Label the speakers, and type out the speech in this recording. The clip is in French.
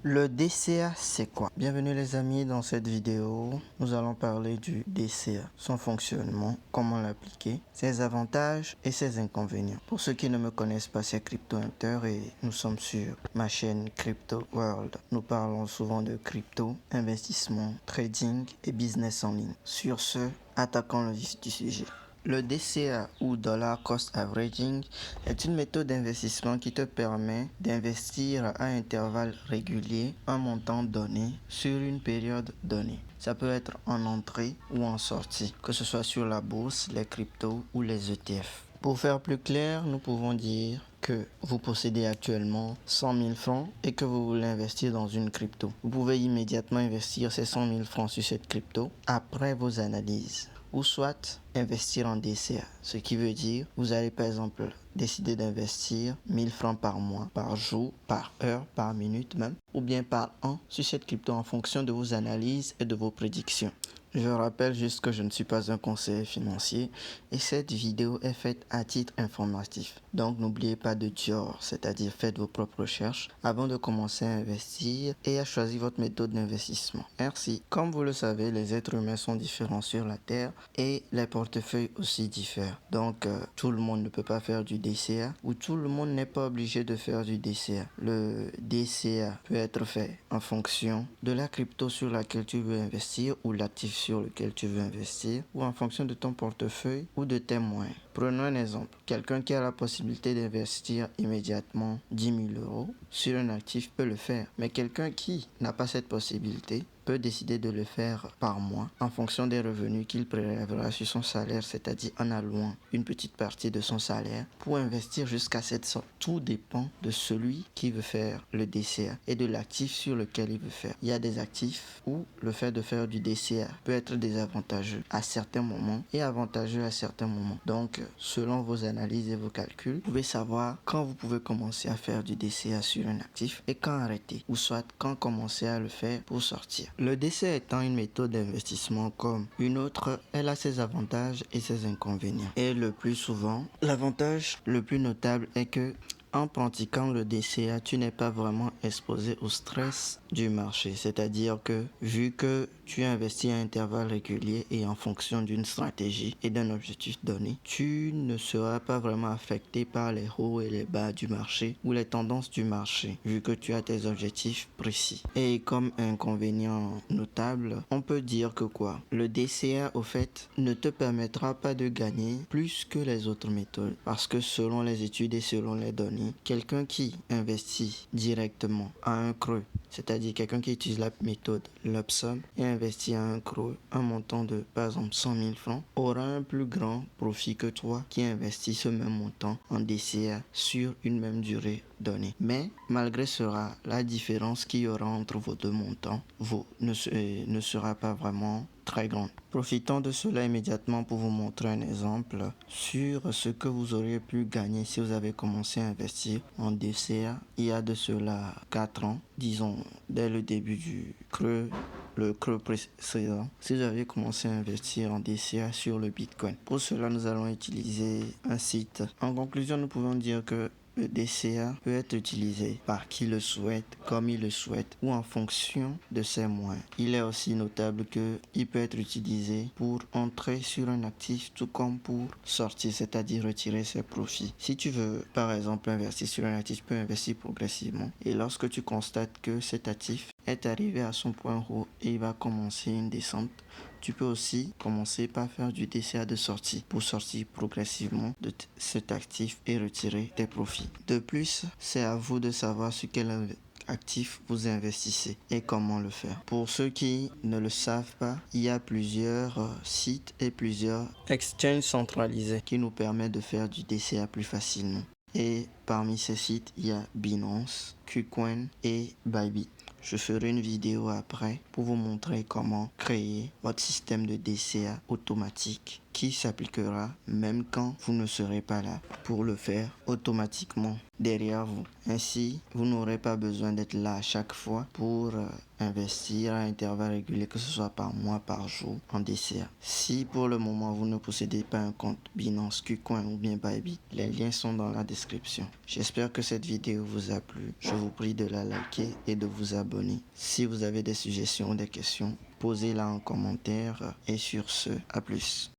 Speaker 1: Le DCA, c'est quoi? Bienvenue les amis, dans cette vidéo, nous allons parler du DCA, son fonctionnement, comment l'appliquer, ses avantages et ses inconvénients. Pour ceux qui ne me connaissent pas, c'est Crypto Hunter et nous sommes sur ma chaîne Crypto World. Nous parlons souvent de crypto, investissement, trading et business en ligne. Sur ce, attaquons le vif du sujet. Le DCA ou Dollar Cost Averaging est une méthode d'investissement qui te permet d'investir à intervalles réguliers un montant donné sur une période donnée. Ça peut être en entrée ou en sortie, que ce soit sur la bourse, les cryptos ou les ETF. Pour faire plus clair, nous pouvons dire que vous possédez actuellement 100 000 francs et que vous voulez investir dans une crypto. Vous pouvez immédiatement investir ces 100 000 francs sur cette crypto après vos analyses. Ou soit investir en DCA, ce qui veut dire vous allez par exemple décider d'investir 1000 francs par mois, par jour, par heure, par minute même, ou bien par an sur cette crypto en fonction de vos analyses et de vos prédictions. Je rappelle juste que je ne suis pas un conseiller financier et cette vidéo est faite à titre informatif. Donc n'oubliez pas de Dior, c'est-à-dire faites vos propres recherches avant de commencer à investir et à choisir votre méthode d'investissement. Merci. Comme vous le savez, les êtres humains sont différents sur la Terre et les portefeuilles aussi diffèrent. Donc tout le monde ne peut pas faire du DCA ou tout le monde n'est pas obligé de faire du DCA. Le DCA peut être fait en fonction de la crypto sur laquelle tu veux investir ou l'actif sur lequel tu veux investir ou en fonction de ton portefeuille ou de tes moyens. Prenons un exemple. Quelqu'un qui a la possibilité d'investir immédiatement 10 000 euros sur un actif peut le faire. Mais quelqu'un qui n'a pas cette possibilité peut décider de le faire par mois en fonction des revenus qu'il prélèvera sur son salaire, c'est-à-dire en allouant une petite partie de son salaire pour investir jusqu'à cette somme. Tout dépend de celui qui veut faire le DCA et de l'actif sur lequel il veut faire. Il y a des actifs où le fait de faire du DCA peut être désavantageux à certains moments et avantageux à certains moments. Donc, selon vos analyses et vos calculs, vous pouvez savoir quand vous pouvez commencer à faire du DCA sur un actif et quand arrêter, ou soit quand commencer à le faire pour sortir. Le DCA étant une méthode d'investissement comme une autre, elle a ses avantages et ses inconvénients. Et le plus souvent, l'avantage le plus notable est que en pratiquant le DCA, tu n'es pas vraiment exposé au stress du marché. C'est-à-dire que vu que tu investis à intervalles réguliers et en fonction d'une stratégie et d'un objectif donné, tu ne seras pas vraiment affecté par les hauts et les bas du marché ou les tendances du marché, vu que tu as tes objectifs précis. Et comme inconvénient notable, on peut dire que quoi? Le DCA, au fait, ne te permettra pas de gagner plus que les autres méthodes. Parce que selon les études et selon les données, quelqu'un qui investit directement à un creux, c'est-à-dire quelqu'un qui utilise la méthode lump sum et investit à un creux un montant de par exemple 100 000 francs, aura un plus grand profit que toi qui investis ce même montant en DCA sur une même durée donnée. Mais malgré cela, la différence qu'il y aura entre vos deux montants ne sera pas vraiment très grande. Profitons de cela immédiatement pour vous montrer un exemple sur ce que vous auriez pu gagner si vous avez commencé à investir en DCA il y a de cela 4 ans, disons dès le début le creux précédent, si vous avez commencé à investir en DCA sur le Bitcoin. Pour cela, nous allons utiliser un site. En conclusion, nous pouvons dire que le DCA peut être utilisé par qui le souhaite, comme il le souhaite, ou en fonction de ses moyens. Il est aussi notable qu'il peut être utilisé pour entrer sur un actif, tout comme pour sortir, c'est-à-dire retirer ses profits. Si tu veux, par exemple, investir sur un actif, tu peux investir progressivement. Et lorsque tu constates que cet actif est arrivé à son point haut et il va commencer une descente, tu peux aussi commencer par faire du DCA de sortie pour sortir progressivement de cet actif et retirer tes profits. De plus, c'est à vous de savoir sur quel actif vous investissez et comment le faire. Pour ceux qui ne le savent pas, il y a plusieurs sites et plusieurs exchanges centralisés qui nous permettent de faire du DCA plus facilement. Et parmi ces sites, il y a Binance, KuCoin et Bybit. Je ferai une vidéo après pour vous montrer comment créer votre système de DCA automatique qui s'appliquera même quand vous ne serez pas là pour le faire automatiquement derrière vous. Ainsi, vous n'aurez pas besoin d'être là à chaque fois pour investir à intervalles réguliers, que ce soit par mois, par jour en DCA. Si pour le moment vous ne possédez pas un compte Binance, KuCoin ou bien Bybit, les liens sont dans la description. J'espère que cette vidéo vous a plu. Je vous prie de la liker et de vous abonner. abonner. Si vous avez des suggestions ou des questions, posez-la en commentaire et sur ce, à plus.